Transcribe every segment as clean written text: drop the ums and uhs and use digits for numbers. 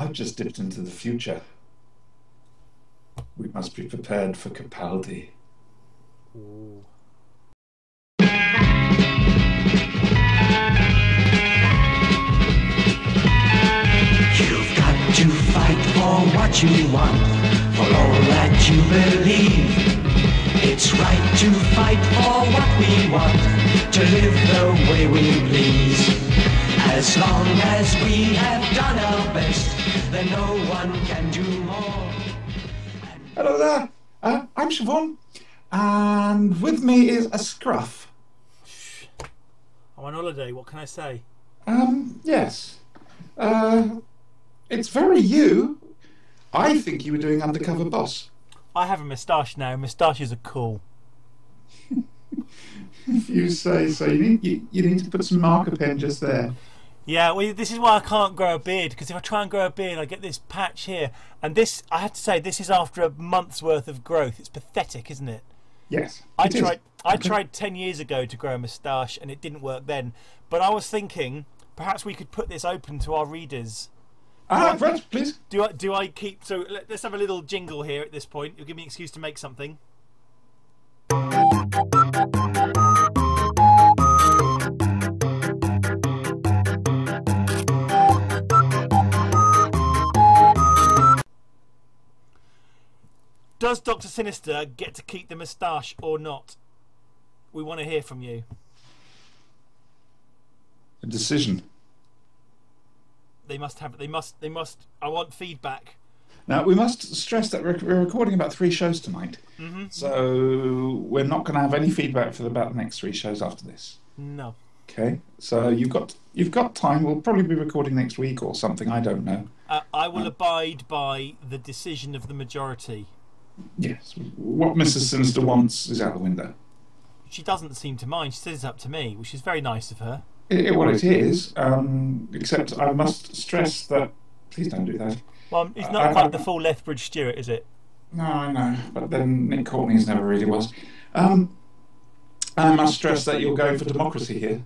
I've just dipped into the future. We must be prepared for Capaldi. Ooh. You've got to fight for what you want, for all that you believe. It's right to fight for what we want, to live the way we please. As long as we have done our best, then no one can do more. Hello there, I'm Siobhan, and with me is a scruff. I'm on holiday, what can I say? Yes. It's very you. I think you were doing Undercover Boss. I have a moustache now. Moustaches are cool. If you say so. You need to put some marker pen just there. Yeah, well, this is why I can't grow a beard, because if I try and grow a beard, I get this patch here. And this, I have to say, this is after a month's worth of growth. It's pathetic, isn't it? Yes. I tried 10 years ago to grow a moustache, and it didn't work then. But I was thinking, perhaps we could put this open to our readers. Right, please. Do I keep... So let's have a little jingle here at this point. You'll give me an excuse to make something. Does Dr. Sinister get to keep the moustache or not? We want to hear from you. A decision. They must have. They must. I want feedback. Now, we must stress that we're recording about 3 shows tonight. Mm-hmm. So we're not going to have any feedback for about the next 3 shows after this. No. Okay. So you've got time. We'll probably be recording next week or something. I don't know. I will abide by the decision of the majority. Yes. What Mrs. Sinister wants is out the window. She doesn't seem to mind. She says it's up to me, which is very nice of her. Well, it is. Except I must stress that. Please don't do that. Well, it's not quite the full Lethbridge Stewart, is it? No, I know. But then Nick Courtney's never really was. I must stress that you're going for democracy here.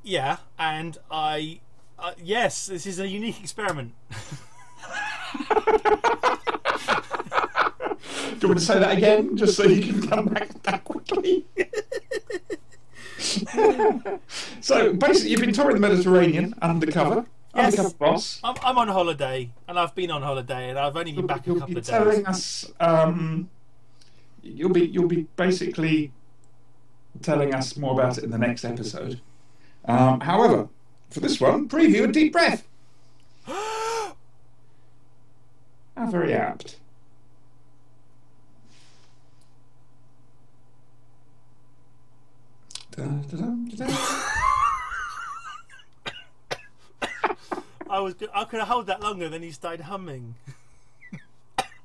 Yeah, and yes, this is a unique experiment. Do you want to say that again, just so you can come back quickly? So basically, you've been touring the Mediterranean undercover. Yes. Undercover boss. I'm on holiday, and I've been on holiday, and I've only been back a couple of days. Telling us, you'll be basically telling us more about it in the next episode. However, for this one, preview a deep breath. How very apt. I could have held that longer, then you started humming.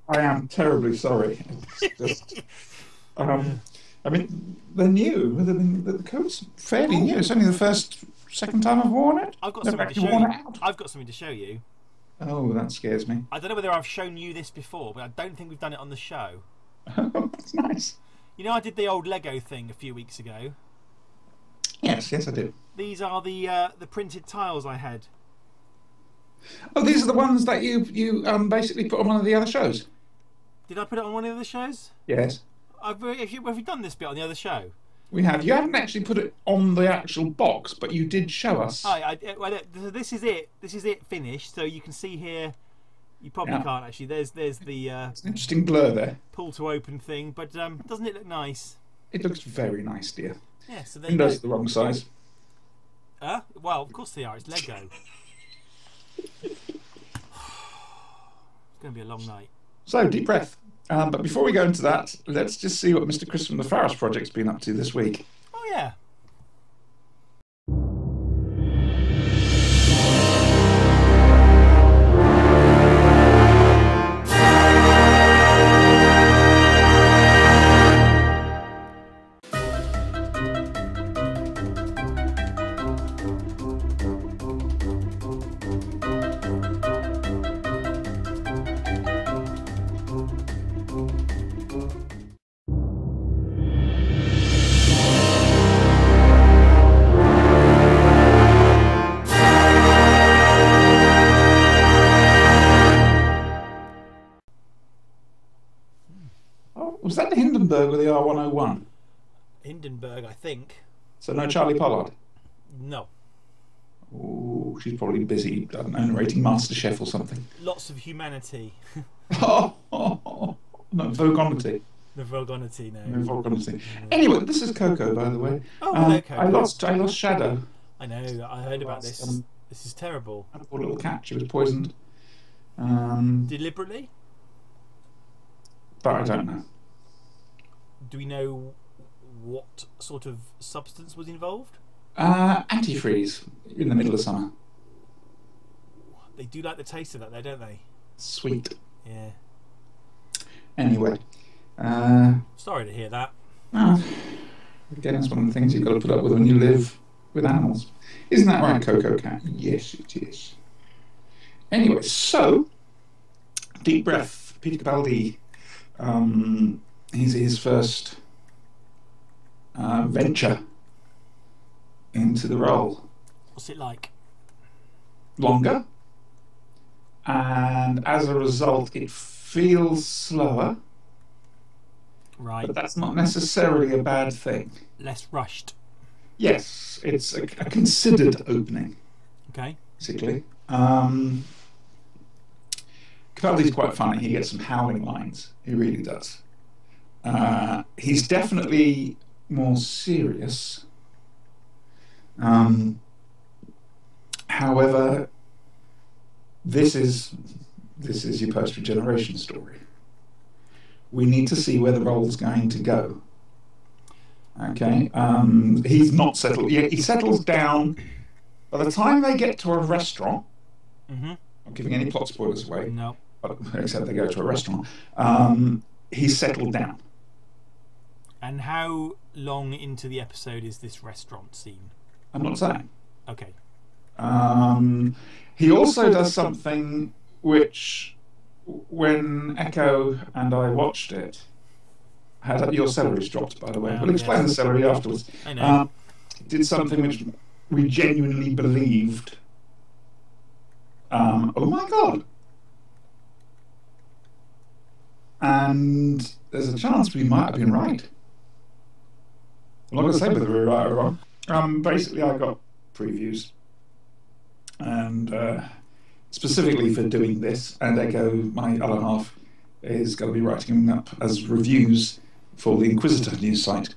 I am terribly sorry. It's just, I mean, they're new. The coat's fairly new. It's only the second time I've worn it. I've got something to show you. I've got something to show you. Oh, that scares me. I don't know whether I've shown you this before, but I don't think we've done it on the show. Oh, that's nice. You know, I did the old Lego thing a few weeks ago. Yes, I did. These are the printed tiles I had. Oh, these are the ones that you basically put on one of the other shows. Did I put it on one of the other shows? Yes. Have you done this bit on the other show? We have. You haven't actually put it on the actual box, but you did show us. Well, this is it. This is it finished. So you can see here. You probably can't actually. There's the. It's an interesting blur there. Pull to open thing, but doesn't it look nice? It looks very nice, dear. Yeah. So there Windows are the wrong size. Well, of course they are. It's Lego. It's going to be a long night. So, deep breath. But before we go into that, let's just see what Mr. Chris from the Faros Project's been up to this week. Oh, yeah. Hindenburg with the R101? Hindenburg, I think. So no Charlie Pollard? No. Oh, she's probably busy, I don't know, narrating MasterChef or something. Lots of humanity. No, Vogonity. The Vogonity, no. No Vogonity. Anyway, this is Coco, by the way. Oh, hello, Coco. I lost Shadow. I know, I heard about this. This is terrible. A poor little cat, she was poisoned. Deliberately? But I don't know. Do we know what sort of substance was involved? Antifreeze in the middle of summer. They do like the taste of that, though, don't they? Sweet. Yeah. Anyway. Sorry to hear that. Again, it's one of the things you've got to put up with when you live with animals. Isn't that right, Coco Cat? Yes, it is. Anyway, so, Deep Breath, Peter Capaldi, his first venture into the role. What's it like? Longer. And as a result, it feels slower. Right. But that's not necessarily a bad thing. Less rushed. Yes, it's a considered opening. Okay. Basically. Capaldi's quite funny. He gets some howling lines. He really does. He's definitely more serious. However, this is your post-regeneration story. We need to see where the role's going to go. Okay, he's not settled yet. He settles down. By the time they get to a restaurant, not giving any plot spoilers away, no, but except they go to a restaurant, he's settled down. And how long into the episode is this restaurant scene? I'm not saying. Okay. He also does something which, when Echo and I watched it, your celery's dropped, by the way. We'll explain the celery afterwards. I know. Did something which we genuinely believed. Oh my God! And there's a chance we might have been right. I'm not going to say whether we're right or wrong. Basically, I got previews, and specifically for doing this, and Echo, my other half, is going to be writing them up as reviews for the Inquisitor news site,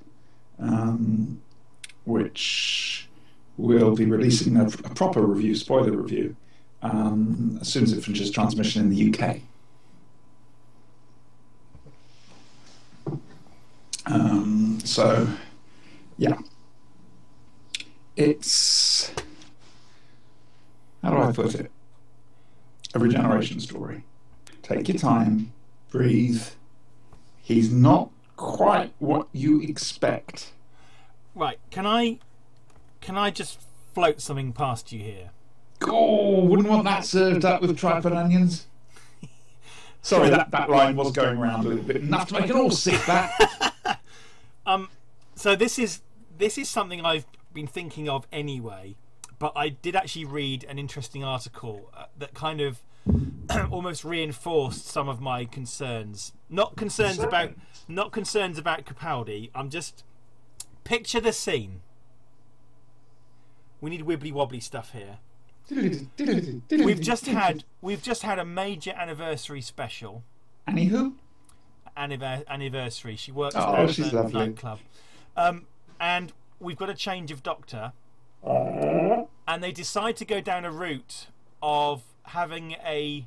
which will be releasing a proper review, spoiler review, as soon as it finishes transmission in the UK. So, yeah. It's... how do I put it? A regeneration story. Take your time, breathe. He's not quite what you expect. Right, can I just float something past you here? Oh, wouldn't want that served up with tripe and onions. Sorry, that line was going around a little bit. Enough to make it all sick, that. So this is something I've been thinking of anyway, but I did actually read an interesting article that kind of almost reinforced some of my concerns. Not concerns about Capaldi. I'm just picture the scene. We need wibbly wobbly stuff here. We've just had a major anniversary special. Anywho? Anniversary. She works she's at a lovely. nightclub. And we've got a change of doctor. And they decide to go down a route of having a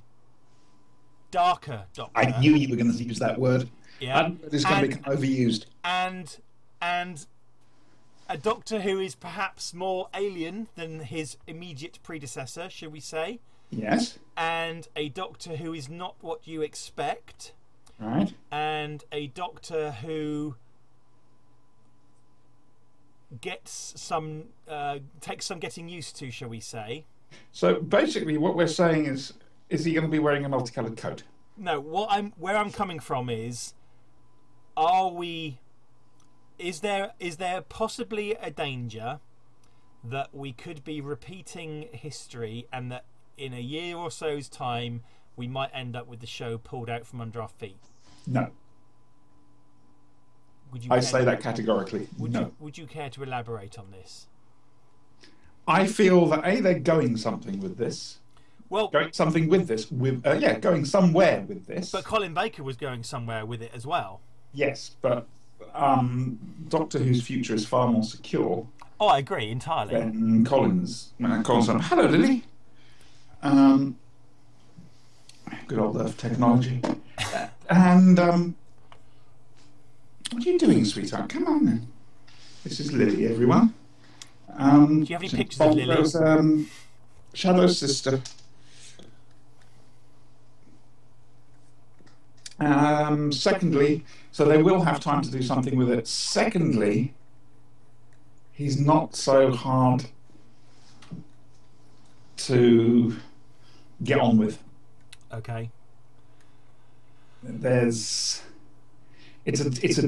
darker doctor. I knew you were going to use that word. Yeah. It's going to become overused. And a doctor who is perhaps more alien than his immediate predecessor, should we say? Yes. And a doctor who is not what you expect. Right. And a doctor who gets some takes some getting used to, shall we say? So basically, what we're saying is he going to be wearing a multicolored coat? No. Where I'm coming from is, is there possibly a danger that we could be repeating history, and that in a year or so's time we might end up with the show pulled out from under our feet? No. Would you? I say that categorically. No. Would you care to elaborate on this? I feel that they're going something with this. Well, Going something with this. Going somewhere with this. but Colin Baker was going somewhere with it as well. Yes, but Doctor Who's future is far more secure. Oh, I agree entirely. Than Colin's. Hello, Lily. Good old Earth technology. And what are you doing, sweetheart? Come on then. This is Lily, everyone. Do you have any pictures of Lily? Shadow's sister. Secondly, so they will have time to do something with it. Secondly, he's not so hard to get on with. Okay. It's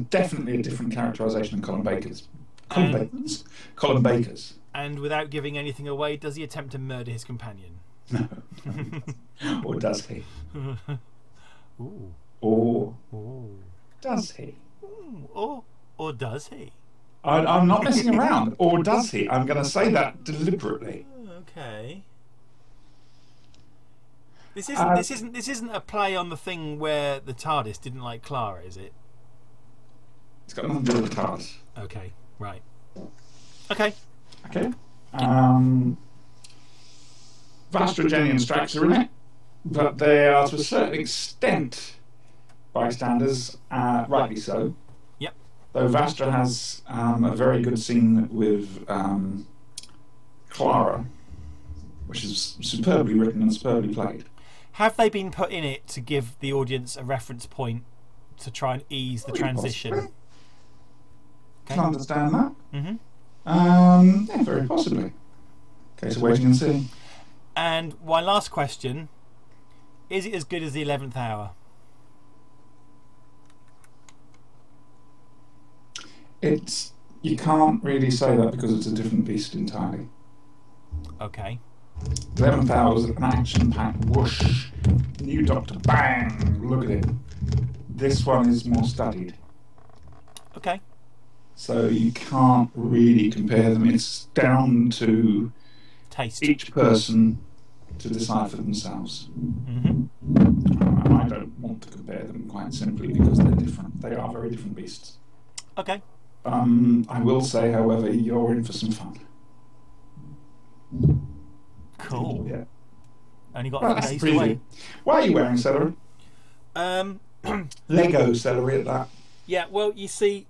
definitely a different characterisation than Colin Baker's. Colin Baker's. And without giving anything away, does he attempt to murder his companion? No. Or does he? Ooh. Or Ooh. does he? Or does he? I'm not messing around. Or does he? I'm going to say that deliberately. Okay. This isn't a play on the thing where the TARDIS didn't like Clara, is it? It's got nothing to do with the TARDIS. Okay, right. Okay. Okay. Vastra, and Strax are in it, but they are to a certain extent bystanders, rightly so. Yep. Though Vastra has a very good scene with Clara, which is superbly written and superbly played. Have they been put in it to give the audience a reference point to try and ease the transition? Possibly. Can understand that. Mm-hmm. Yeah, very possibly. Case of waiting and seeing. And my last question, is it as good as the 11th Hour? You can't really say that because it's a different beast entirely. Okay. 11th Hour was an action-packed whoosh. New Doctor, bang! Look at it. This one is more studied. Okay. So you can't really compare them. It's down to Taste. each person to decide for themselves. Mm-hmm. I don't want to compare them quite simply because they're different. They are very different beasts. Okay. I will say, however, you're in for some fun. Cool. Yeah. Only got Well, a that's few the days to preview. wait. Why are you wearing celery? Lego celery at that. Yeah, well, you see,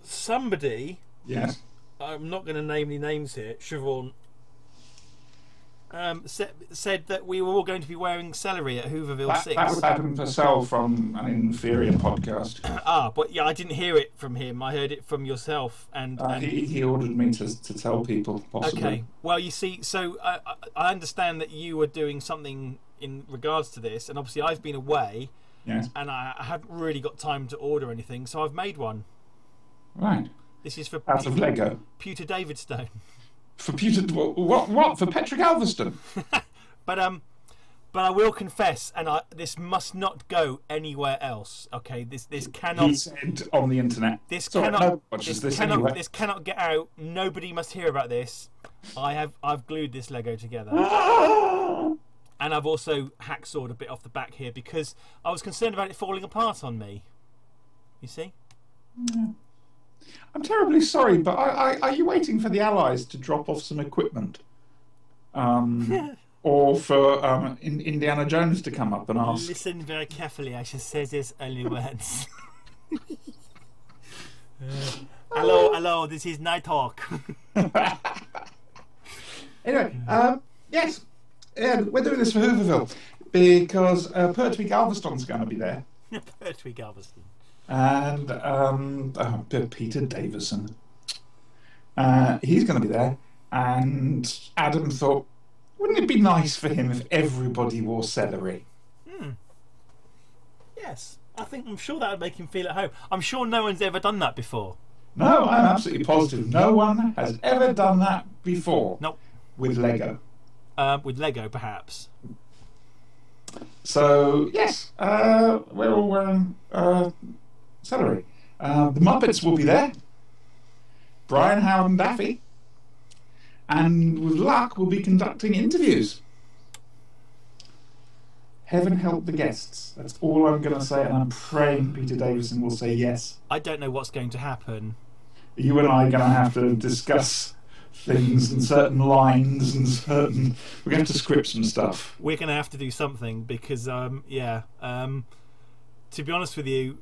somebody, Yes. I'm not going to name any names here, Siobhan, said that we were all going to be wearing celery at Hooverville 6. That was Adam Purcell from an inferior podcast. But yeah, I didn't hear it from him. I heard it from yourself. And He ordered me to tell people, possibly. okay. Well, you see, so I understand that you were doing something in regards to this, and obviously I've been away, Yes. and I haven't really got time to order anything, so I've made one. Right. This is for Out of Lego. Pewter Davidstone. For Peter, what? For Petra Galveston? But I will confess, and this must not go anywhere else. Okay, this cannot. He said on the internet. This Sorry, cannot. no, watches this anyway. This cannot get out. Nobody must hear about this. I've glued this Lego together, and I've also hacksawed a bit off the back here because I was concerned about it falling apart on me. You see? Yeah. I'm terribly sorry, but are you waiting for the Allies to drop off some equipment? Or for Indiana Jones to come up and ask? Listen very carefully. I should say this only once. Hello, this is Night Hawk. Anyway, yes, we're doing this for Hooverville because Pertwee Galveston's going to be there. Pertwee Galveston. And Peter Davison. He's going to be there. And Adam thought, wouldn't it be nice for him if everybody wore celery? Yes, I'm sure that would make him feel at home. I'm sure no one's ever done that before. No, I'm absolutely positive. No one has ever done that before. Nope. With Lego. With Lego, perhaps. So, yes, we're all wearing celery. The Muppets will be there. Brian, Howard and Daffy. And with luck, we'll be conducting interviews. Heaven help the guests. That's all I'm going to say, and I'm praying Peter Davison will say yes. I don't know what's going to happen. You and I are going to have to discuss things and certain lines and certain... We're going to have to script some stuff. We're going to have to do something because, to be honest with you,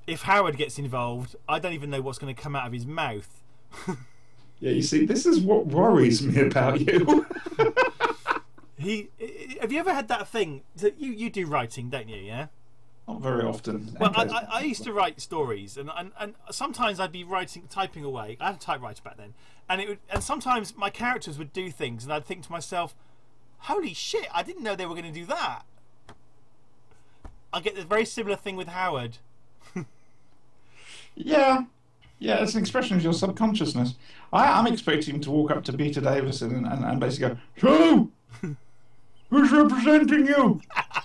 if Howard gets involved, I don't even know what's going to come out of his mouth. Yeah, you see, this is what worries me about you. Have you ever had that thing that you do writing, don't you? Yeah. Not very often. Well, I used to write stories, and sometimes I'd be typing away. I had a typewriter back then, and sometimes my characters would do things, and I'd think to myself, "Holy shit! I didn't know they were going to do that." I get the very similar thing with Howard. Yeah, it's an expression of your subconsciousness. I'm expecting him to walk up to Peter Davison and basically go, "So, who's representing you?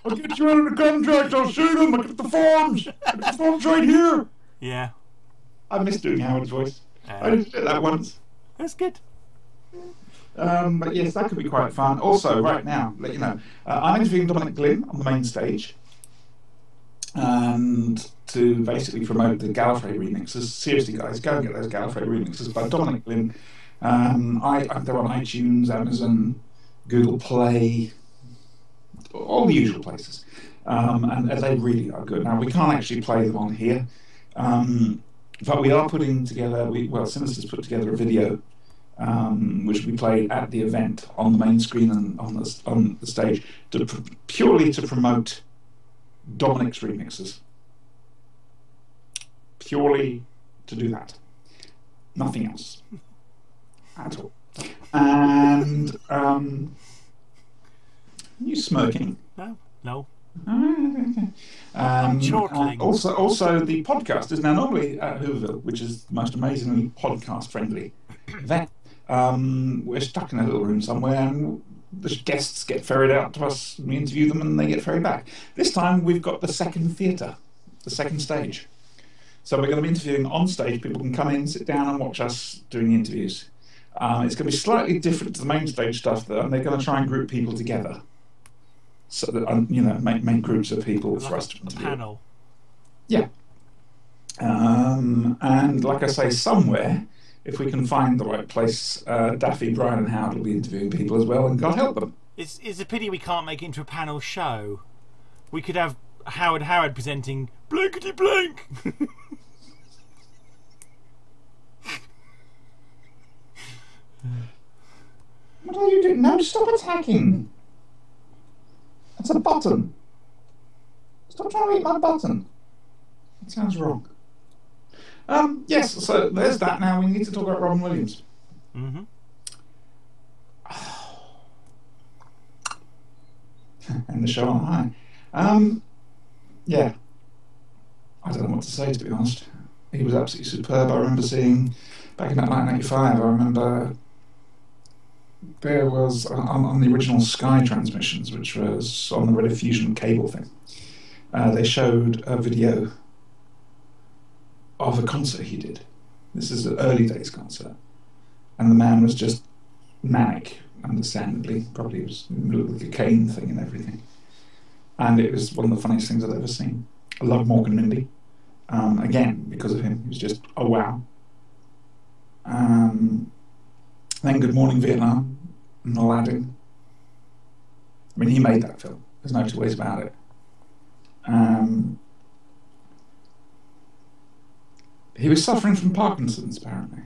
I'll get you out of the contract, I'll see them, I'll get the forms. I'll get the forms right here." Yeah. I miss doing Howard's voice. I just did that once. That's good. But yes, that could be quite fun. Also, right now, let you know, I'm interviewing Dominic Glynn on the main stage. And to basically promote the Gallifrey remixes. Seriously, guys, go and get those Gallifrey remixes by Dominic Glynn. They're on iTunes, Amazon, Google Play, all the usual places. And they really are good. Now, we can't actually play them on here, but we are putting together, Sinister's put together a video which we played at the event on the main screen and on the stage, purely to promote Dominic's remixes. Purely to do that. Nothing else. At all. And you smoking? No. Okay. I'm chortling. Also, the podcast is now normally at Hooverville, which is the most amazingly podcast-friendly event. We're stuck in a little room somewhere, and the guests get ferried out to us, we interview them, and they get ferried back. This time we've got the second theatre, the second stage. So we're going to be interviewing on stage. People can come in, sit down and watch us doing the interviews. It's going to be slightly different to the main stage stuff, though, and they're going to try and group people together. So that, make groups of people for us to interview. A panel. Yeah. And like I say, somewhere, if we can find the right place, Daffy, Brian and Howard will be interviewing people as well, and God help them. It's a pity we can't make it into a panel show. We could have Howard presenting Blankety Blank. What are you doing? No, stop attacking. That's a button. Stop trying to eat my button. It sounds wrong. Yes, so there's that. Now we need to talk about Robin Williams. Mm-hmm. And the show on high. Yeah. I don't know what to say, to be honest. He was absolutely superb. I remember seeing, back in 1985, I remember there was, on the original Sky transmissions, which was on the Rediffusion cable thing, they showed a video of a concert he did. This is an early days concert. And the man was just manic, understandably. Probably was in the middle of the cocaine thing and everything. And it was one of the funniest things I'd ever seen. I love Morgan Mindy. Again, because of him. He was just, oh wow. Then Good Morning Vietnam and Aladdin. I mean, he made that film. There's no two ways about it. He was suffering from Parkinson's, apparently.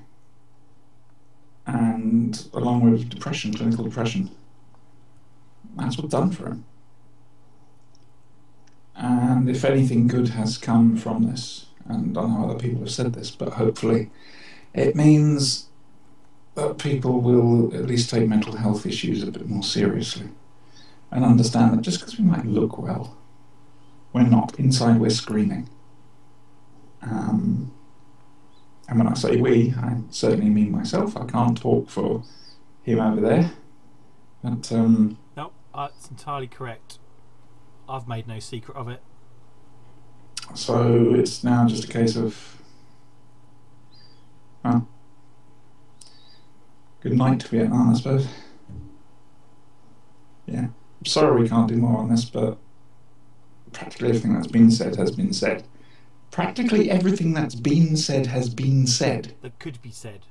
And along with depression, clinical depression. That's what's done for him. And if anything good has come from this, and I know other people have said this, but hopefully it means that people will at least take mental health issues a bit more seriously and understand that just because we might look well, we're not. Inside we're screaming. And when I say we, I certainly mean myself. I can't talk for him over there. But no, that's entirely correct. I've made no secret of it. So it's now just a case of, well, good night to Vietnam, I suppose. Yeah, I'm sorry we can't do more on this, but practically everything that's been said has been said. Practically everything that's been said has been said. That could be said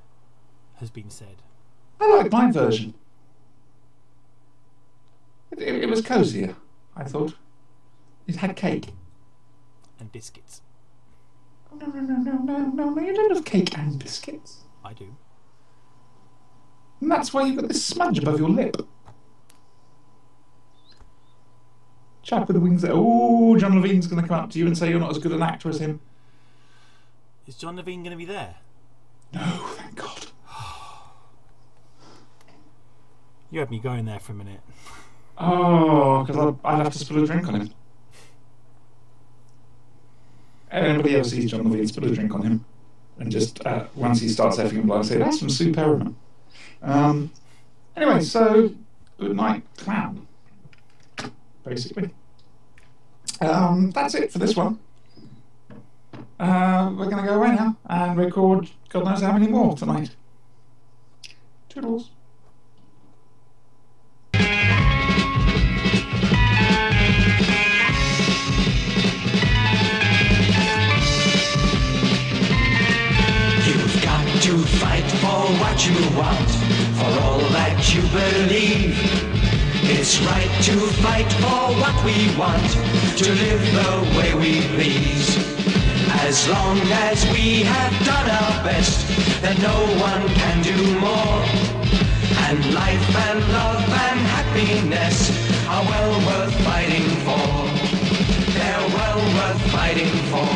has been said. I like my version. It was cosier, I thought. It had cake. And biscuits. Oh, no, you don't have cake and biscuits. I do. And that's why you've got this smudge above your lip. Chap with the wings there. Oh, John Levine's going to come up to you and say you're not as good an actor as him. Is John Levine going to be there? No, thank God. You had me going there for a minute. Oh, because I'd have to spill a drink on him. Anybody else sees John Levine, spill a drink on him. And just, once he starts effing and blowing, say, that's from Sue Perriman. Anyway, so, good night, clown. Basically. That's it for this one. We're going to go away now and record God knows how many more tonight. Toodles. You've got to fight for what you want, for all that you believe. It's right to fight for what we want, to live the way we please. As long as we have done our best, then no one can do more. And life and love and happiness are well worth fighting for. They're well worth fighting for.